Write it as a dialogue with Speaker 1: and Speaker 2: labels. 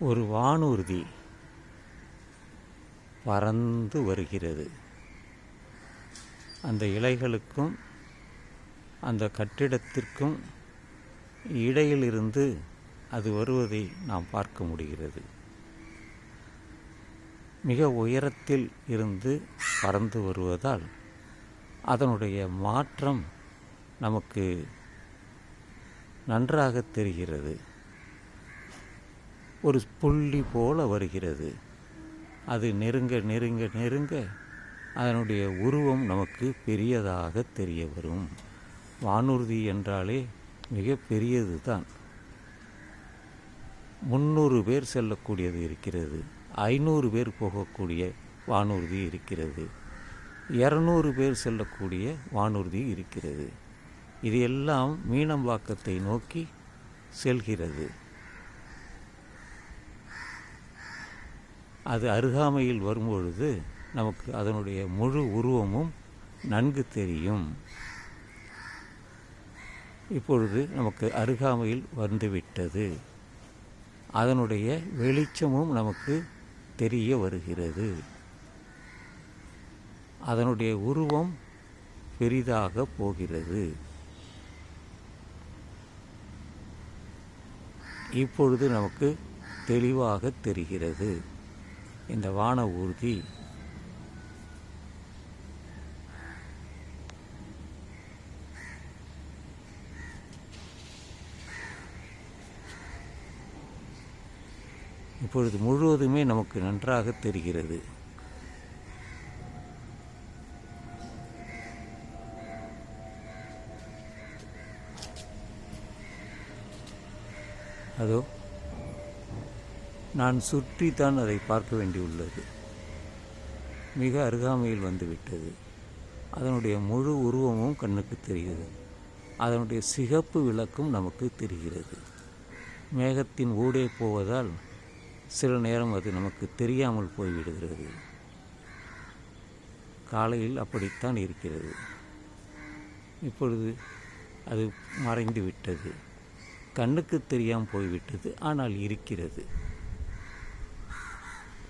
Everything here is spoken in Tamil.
Speaker 1: ஒரு வானூர்தி பறந்து வருகிறது. அந்த இலைகளுக்கும் அந்த கட்டிடத்திற்கும் இடையிலிருந்து அது வருவதை நாம் பார்க்க முடிகிறது. மிக உயரத்தில் இருந்து பறந்து வருவதால் அதனுடைய மாற்றம் நமக்கு நன்றாக தெரிகிறது. ஒரு புள்ளி போல வருகிறது. அது நெருங்க நெருங்க நெருங்க அதனுடைய உருவம் நமக்கு பெரியதாக தெரிய வரும். வானூர்தி என்றாலே மிக பெரியது தான். 300 பேர் செல்லக்கூடியது இருக்கிறது, 500 பேர் போகக்கூடிய வானூர்தி இருக்கிறது, 200 பேர் செல்லக்கூடிய வானூர்தி இருக்கிறது. இது எல்லாம் மீனம்பாக்கத்தை நோக்கி செல்கிறது. அது அருகாமையில் வரும்பொழுது நமக்கு அதனுடைய முழு உருவமும் நன்கு தெரியும். இப்பொழுது நமக்கு அருகாமையில் வந்துவிட்டது. அதனுடைய வெளிச்சமும் நமக்கு தெரிய வருகிறது. அதனுடைய உருவம் பெரிதாக போகிறது. இப்பொழுது நமக்கு தெளிவாக தெரிகிறது. இந்த வான ஊர்தி இப்பொழுது முழுவதுமே நமக்கு நன்றாக தெரிகிறது. அதோ நான் சுற்றித்தான் அதை பார்க்க வேண்டியுள்ளது. மிக அருகாமையில் வந்துவிட்டது. அதனுடைய முழு உருவமும் கண்ணுக்கு தெரிகிறது. அதனுடைய சிகப்பு விளக்கும் நமக்கு தெரிகிறது. மேகத்தின் ஊடே போவதால் சில நேரம் அது நமக்கு தெரியாமல் போய்விடுகிறது. காலையில் அப்படித்தான் இருக்கிறது. இப்பொழுது அது மறைந்து விட்டது. கண்ணுக்கு தெரியாமல் போய்விட்டது. ஆனால் இருக்கிறது.